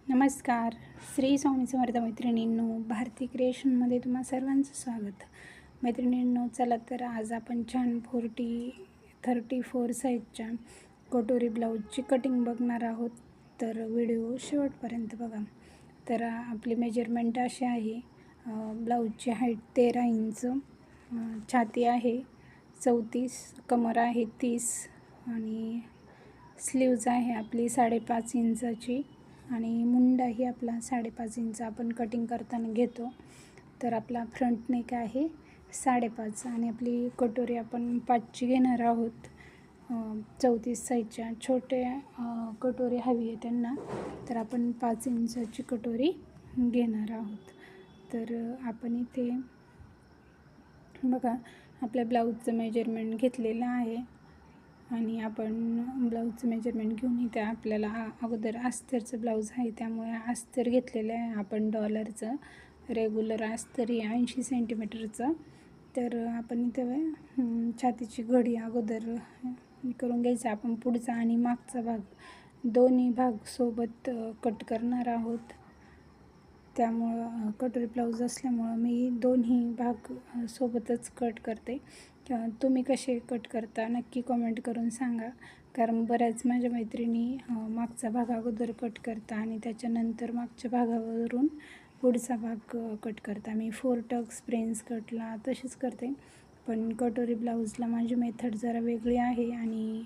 नमस्कार. श्री स्वामी समर्थ मैत्रिणींनो, भारती क्रिएशनमध्ये तुम्हा सर्वांचं स्वागत. मैत्रिणींनो, चला तर आज आपण छान 34 साईजच्या कटोरी ब्लाऊजची कटिंग बघणार आहोत. तर व्हिडिओ शेवटपर्यंत बघा. तर आपली मेजरमेंट अशी आहे. ब्लाऊजची हाईट 13 इंच, छाती आहे 34, कमर आहे 30 आणि स्लीव्ज आहे आपली 5.5 इंचाची आणि मुंडा ही आपला 5.5 इंच आपण कटिंग करताना घेतो. तर आपला फ्रंट नेक आहे 5.5 आणि आपली कटोरी आपण 5ची घेणार आहोत. 34 साईजच्या छोट्या कटोरी हवी आहे त्यांना, तर आपण 5 इंचाची कटोरी घेणार आहोत. तर आपण इथे बघा आपल्या ब्लाऊजचं मेजरमेंट घेतलेलं आहे आणि आपण ब्लाऊजचं मेजरमेंट घेऊन इथे आपल्याला अगोदर अस्तरचं ब्लाऊज आहे, त्यामुळे अस्तर घेतलेलं आहे आपण डॉलरचं. रेग्युलर अस्तर 80 सेंटीमीटरचं. तर आपण इथे छातीची घडी अगोदर करून घ्यायचं. आपण पुढचा आणि मागचा भाग दोन्ही भाग सोबत कट करणार आहोत. त्यामुळं कटोरी ब्लाऊज असल्यामुळं मी दोन्ही भाग सोबतच कट करते. तुम्ही कसे कट करता नक्की कमेंट करून सांगा, कारण बऱ्याच माझ्या मैत्रिणी मागचा भाग अगोदर कट करता आणि त्याच्यानंतर मागच्या भागावरून पुढचा भाग कट करता. मी 4 टक्स प्रिन्स कटला तशीच करते, पण कटोरी ब्लाऊजला माझी मेथड जरा वेगळी आहे आणि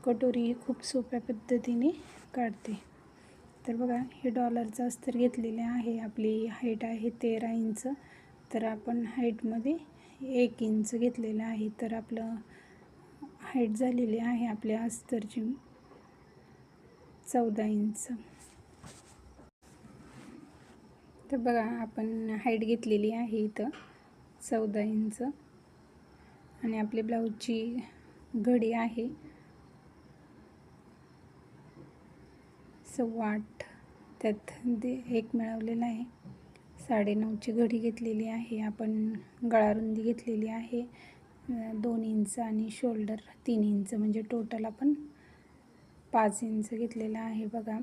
कटोरी खूप सोप्या पद्धतीने काढते. तर बघा, हे डॉलरचं अस्तर घेतलेले आहे. आपली हाईट आहे 13 इंच, तर आपण हाईटमध्ये 1 इंच घेतलेलं आहे. तर आपलं हाईट झालेली आहे आपल्या अस्तरची 14 इंच. तर बघा, आपण हाईट घेतलेली आहे इथं 14 इंच आणि आपली ब्लाऊजची घडी आहे 8.25. त्यात 1 मिळवलेला आहे. 9.5ची घडी घेतलेली आहे. आपण गळारुंदी घेतलेली आहे 2 इंच आणि शोल्डर 3 इंच, म्हणजे टोटल आपण 5 इंच घेतलेला आहे. बघा,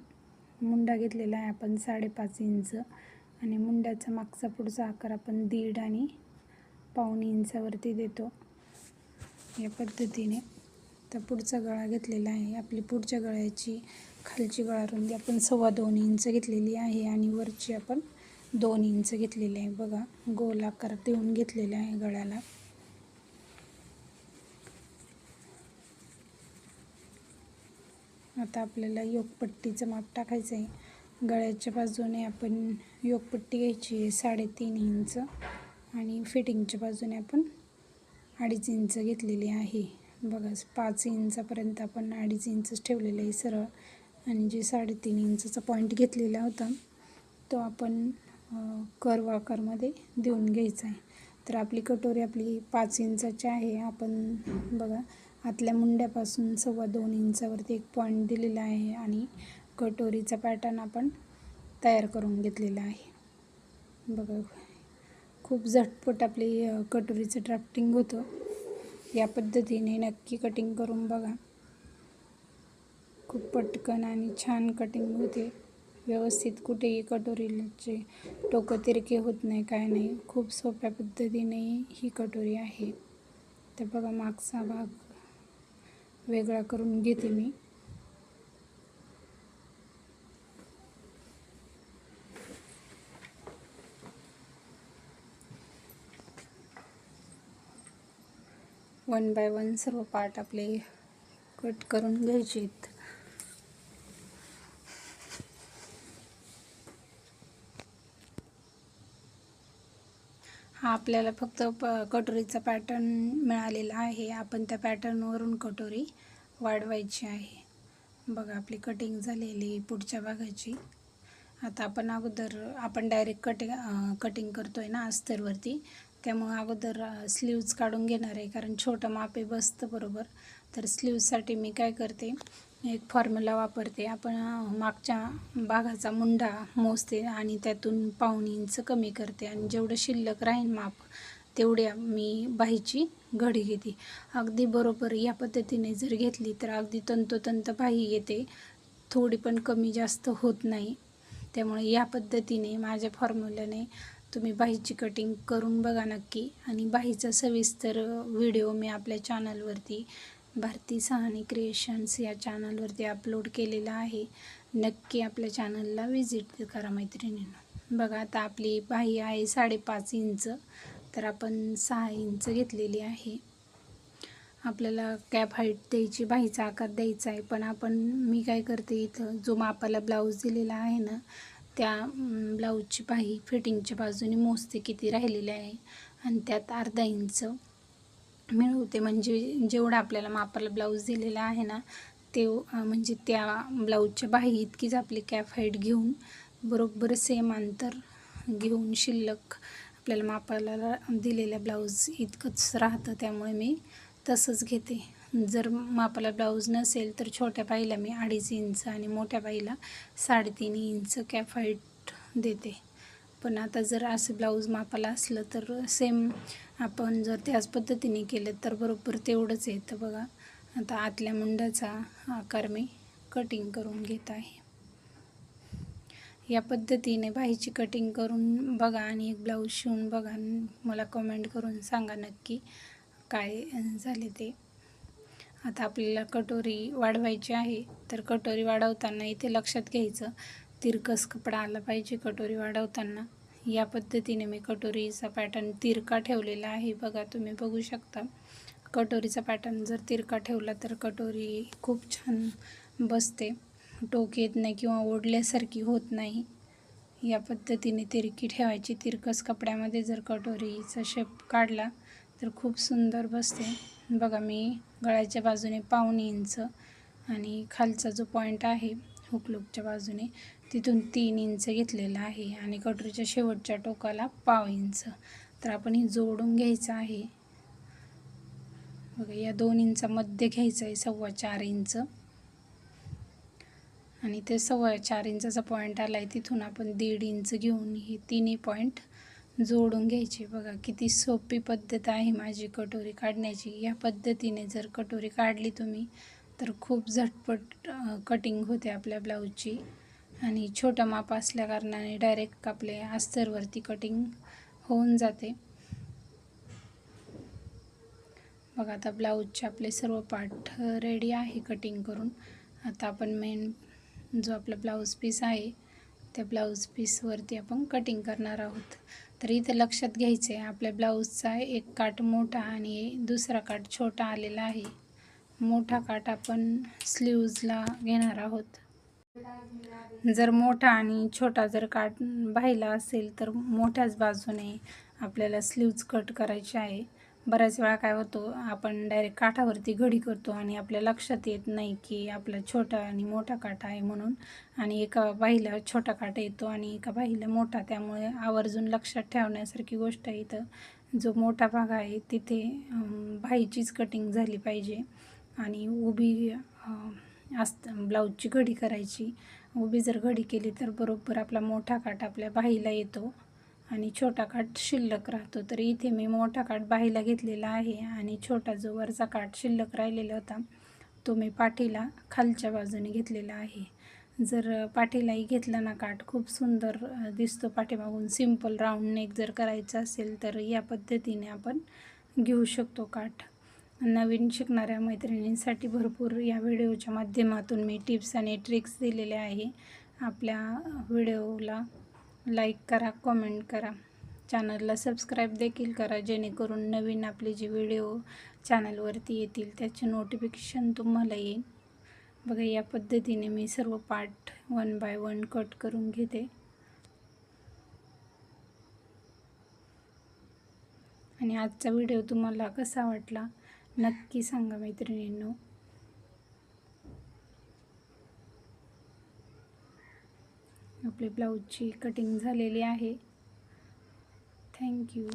मुंडा घेतलेला आहे आपण 5.5 इंच आणि मुंड्याचा मागचा पुढचा आकार आपण 1.5 आणि 1.25 इंचावरती देतो या पद्धतीने. तर पुढचा गळा घेतलेला आहे. आपली पुढच्या गळ्याची खालची गळारुंदी आपण 2.25 इंच घेतलेली आहे आणि वरची आपण 2 इंच घेतलेली आहे. बघा, गोल आकार देऊन घेतलेला आहे गळ्याला. आता आपल्याला योकपट्टीचं माप टाकायचं आहे. गळ्याच्या बाजूने आपण योकपट्टी घ्यायची आहे 3.5 इंच आणि फिटिंगच्या बाजूने आपण 2.5 इंच घेतलेली आहे. बघा, 5 इंचापर्यंत आपण 2.5 इंचच ठेवलेलं आहे सरळ, आणि जे 3.5 इंचचा पॉईंट घेतलेला होता तो आपण कर्व आकारमध्ये देऊन घ्यायचा आहे. तर आपली कटोरी 5 इंचाची आहे. आपण बघा, आतल्या मुंड्यापासून 2.25 इंचावरती एक पॉईंट दिलेला आहे आणि कटोरीचा पॅटर्न आपण तयार करून घेतलेला आहे. बघा, खूप झटपट आपली कटोरीचं ड्राफ्टिंग होतं. या पद्धतीने नक्की कटिंग करून बघा. खूप पटकन आणि छान कटिंग होते. व्यवस्थित कुठेही कटोरीचे टोकं तिरके होत नाही, काय नाही. खूप सोप्या पद्धतीने ही कटोरी आहे. तर बघा, मागचा भाग वेगळा करून घेते मी. वन बाय वन सर्व पार्ट आपले कट करून घ्यायचे आहेत. हा आपल्याला फक्त कटोरीचा पॅटर्न मिळालेला आहे. आपण त्या पॅटर्नवरून कटोरी वाढवायची आहे. बघा, आपली कटिंग झालेली पुढच्या भागाची. आता आपण डायरेक्ट कटिंग करतो आहे ना अस्तरवरती, त्यामुळे अगोदर स्लीव्ज काढून घेणार आहे, कारण छोटं मापे बसतं बरोबर. तर स्लीव्जसाठी मी काय करते, एक फॉर्म्युला वापरते. आपण मागच्या भागाचा मुंडा मोजते आणि त्यातून 1.25 इंच कमी करते आणि जेवढं शिल्लक राहील माप तेवढ्या मी बाहीची घडी घेते. अगदी बरोबर या पद्धतीने जर घेतली तर अगदी तंतोतंत बाही येते, थोडी पण कमी जास्त होत नाही. त्यामुळे या पद्धतीने माझ्या फॉर्म्युल्याने तुम्ही बाहीची कटिंग करून बघा नक्की. आणि बाहीचा सविस्तर व्हिडिओ मी आपल्या चॅनलवरती भारती सहानी क्रिएशन्स या चॅनलवरती अपलोड केलेला आहे. नक्की आपल्या चॅनलला व्हिजिट करा मैत्रिणींनो. बघा आता आपली बाही आहे 5.5 इंच, तर आपण 6 इंच घेतलेली आहे. आपल्याला कॅप हाईट द्यायची, बाहीचा आकार द्यायचा आहे, पण मी काय करते, इथं जो मापाला ब्लाऊज दिलेला आहे ना, त्या ब्लाऊजची बाही फिटिंगच्या बाजूने मोजते किती राहिलेले आहे आणि त्यात अर्धा इंच मिळवते. म्हणजे जेवढा आपल्याला मापाला ब्लाऊज दिलेला आहे ना, ते म्हणजे त्या ब्लाऊजच्या बाही इतकीच आपली कॅप हाईट घेऊन बरोबर सेम अंतर घेऊन शिल्लक आपल्याला मापाला दिलेल्या ब्लाऊज इतकंच राहतं. त्यामुळे मी तसंच घेते. जर मापाला ब्लाऊज नसेल तर छोट्या बाईला मी 2.5 इंच आणि मोठ्या बाईला 3.5 इंच कॅप हाईट देते. पण आता जर असं ब्लाऊज मापाला असलं तर सेम आपण जर त्याच पद्धतीने केलं तर बरोबर तेवढंच येतं. बघा आता आतल्या मुंडाचा आकार मी कटिंग करून घेत आहे. या पद्धतीने बाहीची कटिंग करून बघा आणि एक ब्लाऊज शिवून बघा. मला कमेंट करून सांगा नक्की काय झाले ते. आता आपल्याला कटोरी वाढवायची आहे, तर कटोरी वाढवताना इथे लक्षात घ्यायचं तिरकस कपडा आला पाहिजे कटोरी वाढवताना. या पद्धतीने मी कटोरीचा पॅटर्न तिरका ठेवलेला आहे. बघा तुम्ही बघू शकता, कटोरीचा पॅटर्न जर तिरका ठेवला तर कटोरी खूप छान बसते, टोक येत नाही किंवा ओढल्यासारखी होत नाही. या पद्धतीने तिरकी ठेवायची. तिरकस कपड्यामध्ये जर कटोरीचा शेप काढला तर खूप सुंदर बसते. बघा मी गळ्याच्या बाजूने 1.25 इंच आणि खालचा जो पॉईंट आहे हुकलूकच्या बाजूने तिथून 3 इंच घेतलेला आहे आणि कटोरीच्या शेवटच्या टोकाला 1/2 इंच. तर आपण हे जोडून घ्यायचं आहे. बघा या 2 इंचामध्ये घ्यायचं आहे 4.25 इंच आणि ते 4.25 इंचाचा पॉईंट आला आहे तिथून आपण 1.5 इंच घेऊन हे तिन्ही पॉईंट जोडून घ्यायचे. बघा किती सोपी पद्धत आहे माझी कटोरी काढण्याची. या पद्धतीने जर कटोरी काढली तुम्ही तर खूप झटपट कटिंग होते आपल्या ब्लाऊजची आणि छोटा माप असल्या कारणाने डायरेक्ट आपल्या अस्तरवरती कटिंग होऊन जाते. बघा आता ब्लाऊजचे आपले सर्व पार्ट रेडी आहे कटिंग करून. आता आपण मेन जो आपला ब्लाऊज पीस आहे त्या ब्लाऊज पीसवरती आपण कटिंग करणार आहोत. तर इथं लक्षात घ्यायचं आहे आपल्या ब्लाऊजचा एक काठ मोठा आणि दुसरा काठ छोटा आलेला आहे. मोठा काठ आपण स्लीव्जला घेणार आहोत. जर मोठा आणि छोटा जर काठ बाहीला असेल तर मोठ्याच बाजूने आपल्याला स्लीव्ज कट करायचे आहे. बऱ्याच वेळा काय होतो, आपण डायरेक्ट काठावरती घडी करतो आणि आपल्या लक्षात येत नाही की आपला छोटा आणि मोठा काठ आहे म्हणून, आणि एका बाहीला छोटा काठ येतो आणि एका बाहीला मोठा. त्यामुळे आवर्जून लक्षात ठेवण्यासारखी गोष्ट आहे. इथं जो मोठा भाग आहे तिथे बाहीचीच कटिंग झाली पाहिजे आणि उभी ब्लाऊजची घडी करायची. उभी जर घडी केली तर बरोबर आपला मोठा काठ आपल्या बाहीला येतो आणि छोटा काठ शिल्लक राहतो. तर इथे मी मोठा काठ बाहीला घेतलेला आहे आणि छोटा जो वरचा काठ शिल्लक राहिलेला होता तो मी पाठीला खालच्या बाजूने घेतलेला आहे. जर पाठीलाही घेतला ना काठ खूप सुंदर दिसतो पाठीमागून. सिंपल राऊंड नेक जर करायचं असेल तर या पद्धतीने आपण घेऊ शकतो काठ. नवीन शिकणाऱ्या मैत्रिणींसाठी भरपूर या व्हिडिओच्या माध्यमातून मी टिप्स आणि ट्रिक्स दिलेल्या आहे. आपल्या व्हिडिओला लाईक करा, कमेंट करा, चॅनलला सबस्क्राईब देखील करा, जेणेकरून नवीन आपले जे व्हिडिओ चॅनलवरती येतील त्याचे नोटिफिकेशन तुम्हाला येईल. बघा या पद्धतीने मी सर्व पार्ट 1 बाय 1 कट करून घेते आणि आजचा व्हिडिओ तुम्हाला कसा वाटला नक्की सांगा मैत्रिणींनो. आपली ब्लाऊजची कटिंग झालेली आहे. थँक्यू.